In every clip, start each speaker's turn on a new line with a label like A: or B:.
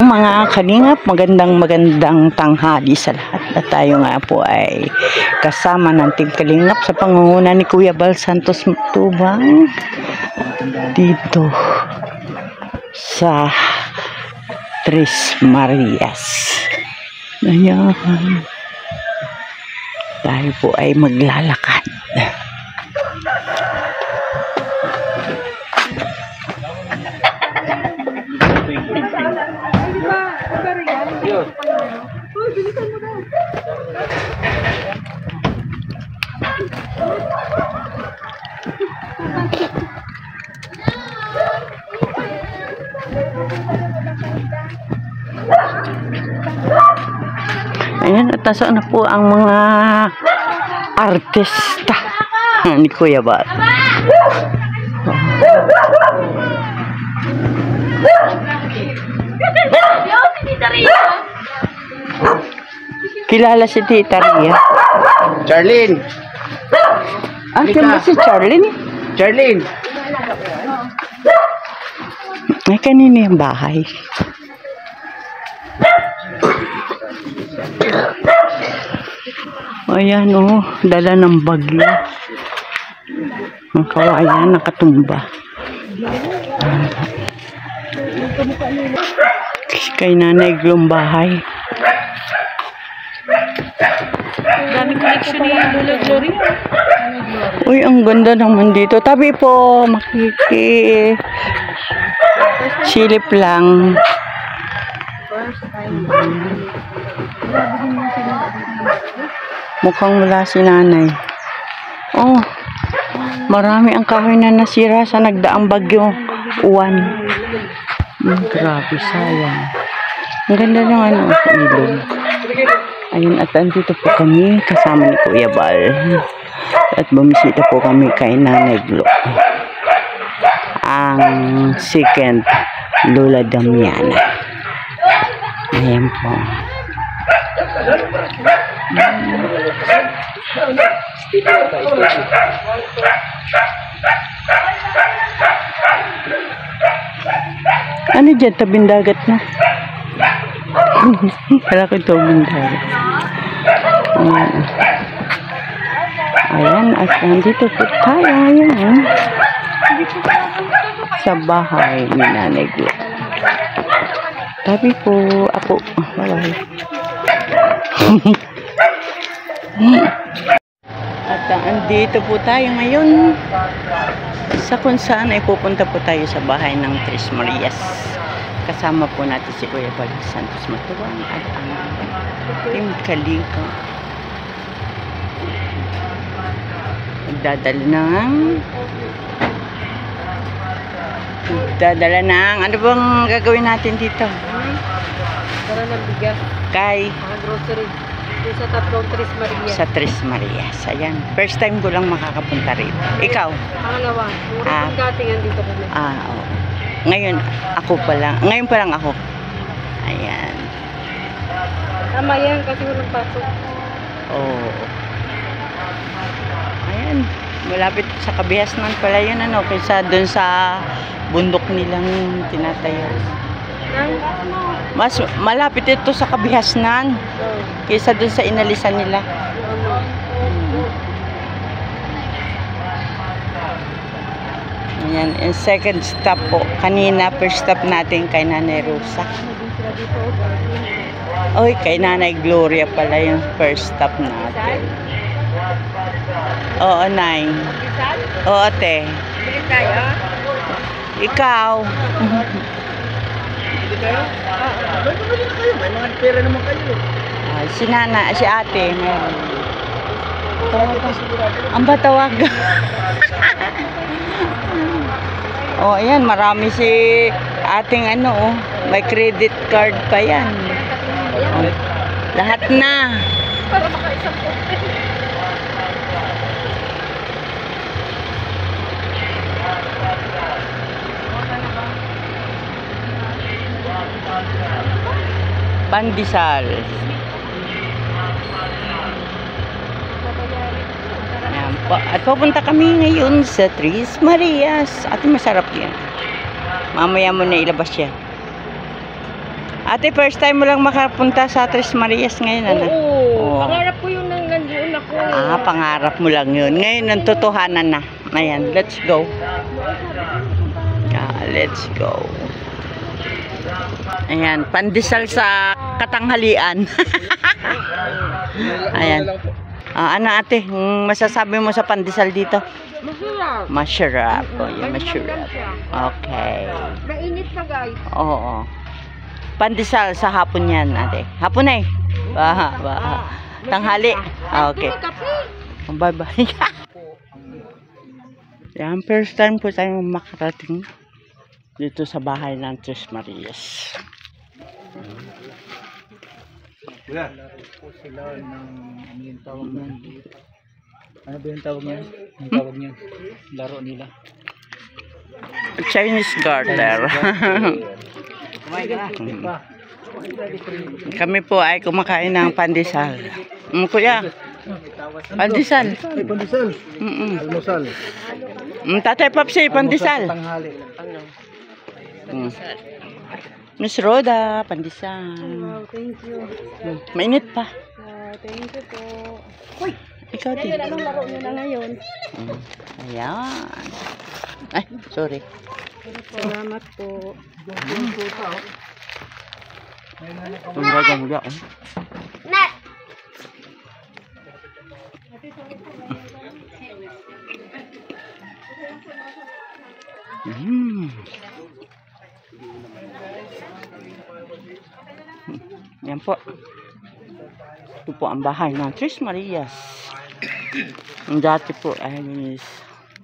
A: mga kalingap, magandang tanghali sa lahat. At tayo nga po ay kasama ng Team Kalingap sa pangunguna ni Kuya Bal Santos Matubang dito sa Tres Marias. Ayan. Tayo po ay maglalakad. Ayan, at nasa na po ang mga artista ni Kuya Bal. Kilala si Tita Ria.
B: Charlene.
A: Ah, kilala si Charlene.
B: Charlene.
A: Ay, kanina yung bahay. Ayan, oh, dala ng bagyo. Ang kawayan, nakatumba. Kay Nanay Glong bahay.
C: Daming collection ni Lola Gloria.
A: Uy, ang ganda naman dito. Tabi po, silip lang. Mukhang wala si Nanay. Oh, marami ang kahoy na nasira sa nagdaang bagyo uwan. Grabe, sayang. Ang ganda ng ilog. Ayun, at andito po kami kasama ni Kuya Bal. At bumisita po kami kay Nanay Glo. Ang second Lola Damiana. Ayan po. Ano dyan? Tabing dagat na. Kala ko tabing dagat. Ayan, at nandito po tayo ngayon sa bahay ni Nanay Glo. Tabi po ako. Bye-bye. At andito po tayo ngayon sa kung saan ay pupunta po tayo sa bahay ng Tres Marias. Kasama po natin si Kuya Bal Santos Matubang at ang Team Kalingap. Magdadala ng ano bang gagawin natin dito?
C: Para ng bigas.
A: Kay
C: Mga grocery. Sa tatlong Tres Marias.
A: Sa Tres Marias. Ayan. First time ko lang makakapunta rito. Ikaw?
C: Pangalawa. Mura pagkatingan dito kami.
A: Oo. Ngayon, ako pa lang. Ngayon pa lang ako. Ayan.
C: Tama yan kasi walang pasok.
A: Oo. Ayan. Malapit sa Kabihasnan pala yun, ano, kaysa doon sa bundok nilang tinatayo. Mas malapit ito sa Kabihasnan kaysa doon sa inalisan nila. Ayan, and second stop po. Kanina, first stop natin kay Nanay Rosa. Oy, kay Nanay Gloria pala yung first stop natin. Oo, Nay. Oo, te.
C: Bili tayo?
A: Ikaw.
B: Bili kayo? Bili na kayo. May mga pera naman kayo.
A: Si Nana, si ate, meron. Ang batawag. Oh, ayan, marami si ating ano, oh. May credit card pa yan. Oh, lahat na.
C: Para makaisang kote.
A: Pandesal. Ayan po. At pupunta kami ngayon sa Tres Marias. At masarap yan. Mamaya mo na ilabas yan. Ate, first time mo lang makapunta sa Tres Marias ngayon, ano?
C: Oo. Pangarap ko yung nandoon ako.
A: Pangarap mo lang yun. Ngayon, ang totohanan na. Ayan, let's go. Let's go. Ayan, pandesal sa katanghalian. Ayan. Ano ate, masasabi mo sa pandesal dito?
C: Masarap.
A: Masarap. Masarap. Okay.
C: Mainit pa guys.
A: Oo. Pandesal sa hapon yan, ate. Hapon na eh. Tanghali. Okay. Bye-bye. Yan, first time po tayong makarating dito sa bahay ng Tres Marias.
B: Kuya. Po sila ng ano yung tawag niyan? Ano ba yung tawag niyan? Yung tawag niyan? Laro nila.
A: Chinese garter.
B: Kumain ka na.
A: Kami po ay kumakain ng pandesal. Kuya, pandesal.
B: Ay, pandesal. Almusal.
A: Tatay Papsi, pandesal.
B: Tanghali.
A: Miss Roda, pandesal.
C: Thank you.
A: Mainit pa.
C: Thank you po.
A: Uy, ikaw din.
C: Anong laro nyo na ngayon?
A: Ayan. Ay, sorry.
C: Salamat po.
A: Ang gagawin ko. Yan po. Ito po ang bahay ng Tres Marias. Ang dati po ay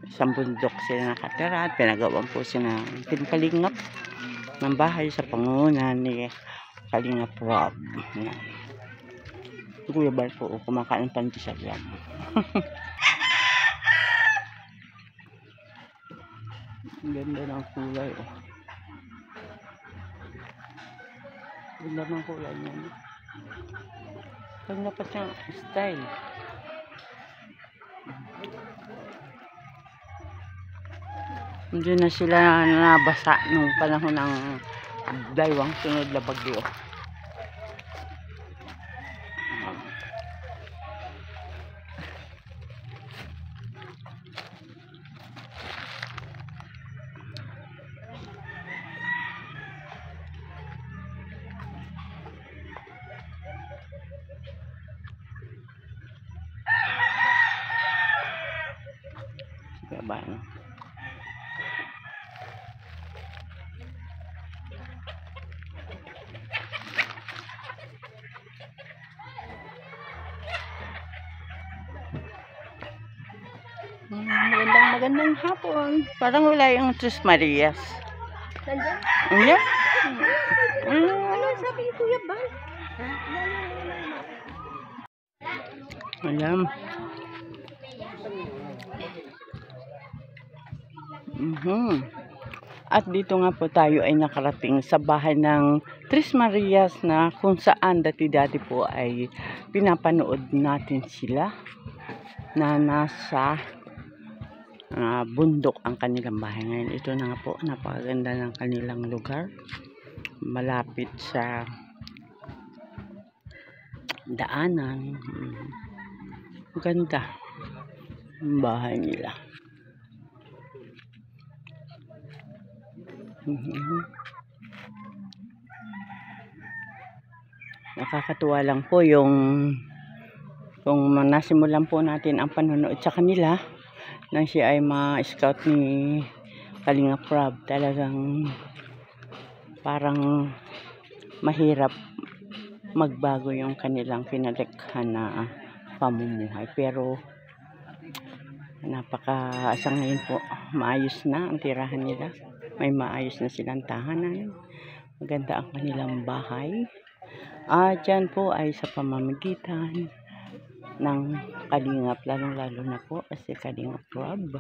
A: isang bundok sila nakatira at pinagawan po sila ng pinkalingap ng bahay sa pangunan ni Kalingap Rob. Yan. Kuya Bar po kumakain ng pandesal yan. Ang ganda ng kulay. Ganda ng kulay niya. Pag dapat siyang style. Hindi na sila nabasa nung panahon ng daywang sunod na bagyo. Ba? Magandang hapon. Parang wala yung Tres Marias.
C: Nandiyan?
A: Yeah.
C: Ano sabi ni Kuya Bal?
A: Ayan. At dito nga po tayo ay nakarating sa bahay ng Tres Marias na kung saan dati-dati po ay pinapanood natin sila na nasa bundok ang kanilang bahay. Ngayon ito na nga po, napakaganda ng kanilang lugar, malapit sa daanan. Ganda ang bahay nila. Nakakatuwa lang po yung kung nasimulan po natin ang panonood sa kanila nang siya ay ma-scout ni Kalingap Rob. Talagang parang mahirap magbago yung kanilang kinalikhan na pamumuhay, pero sa ngayon po maayos na ang tirahan nila. May maayos na silang tahanan. Maganda ang kanilang bahay. Dyan po ay sa pamamagitan ng Kalingap, lalong-lalo na po kasi Kalingap Rob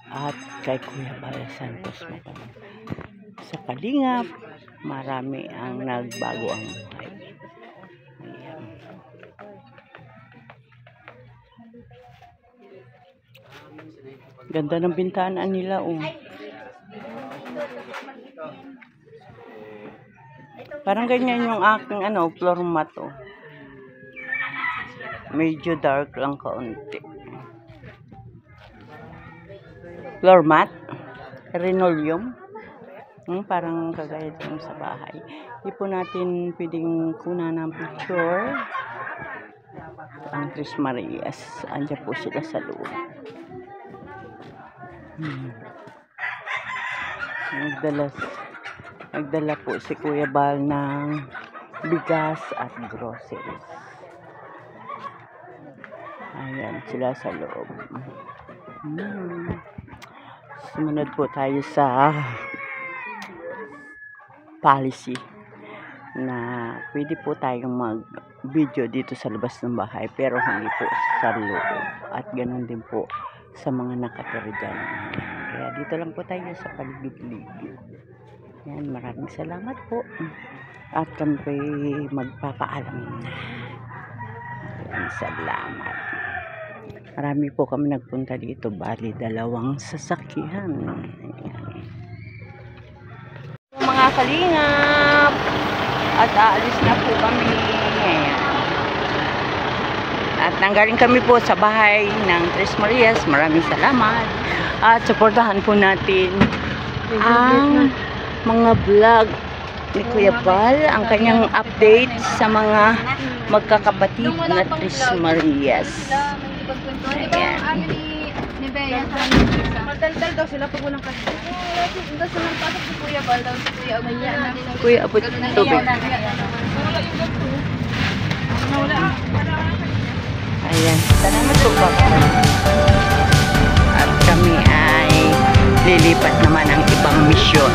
A: at kay Kuya Bal Santos. Sa Kalingap, marami ang nagbago ang buhay. Ayan. Ganda ng bintahan nila.
C: Ito
A: Parang ganyan yung aking floor mat, oh. Medyo dark lang kaunti. Floor mat? Linoleum? Parang kagaya dun sa bahay. Hindi po natin pwedeng kunan ng picture. Ang Tres Marias. Andiyan po sila sa loob. Nagdala po si Kuya Bal ng bigas at groceries. Ayan, sila sa loob. Sumunod po tayo sa policy na pwede po tayong mag-video dito sa labas ng bahay pero hindi po sa loob. At ganun din po sa mga nakatira dyan. Kaya dito lang po tayo sa paligid-ligid. Yan, maraming salamat po. At kami magpapaalam na. Maraming salamat. Marami po kami nagpunta dito. Bali, 2 sasakyan. Ayan. Mga kalingap. At aalis na po kami. Ayan. At nanggaling kami po sa bahay ng Tres Marias. Maraming salamat. At supportahan po natin ang mga vlog ni Kuya Bal, ang kanyang update sa mga magkakapatid na Tres Marias. Ayan.
C: Magdaldal daw sila pag walang kasi. Ito sa nang pasok si Kuya Bal daw si Kuya Amaya na din.
A: Kuya, abot tubig. Ayan. Salamat po, Papa. At kami ay lilipat naman ang ibang misyon.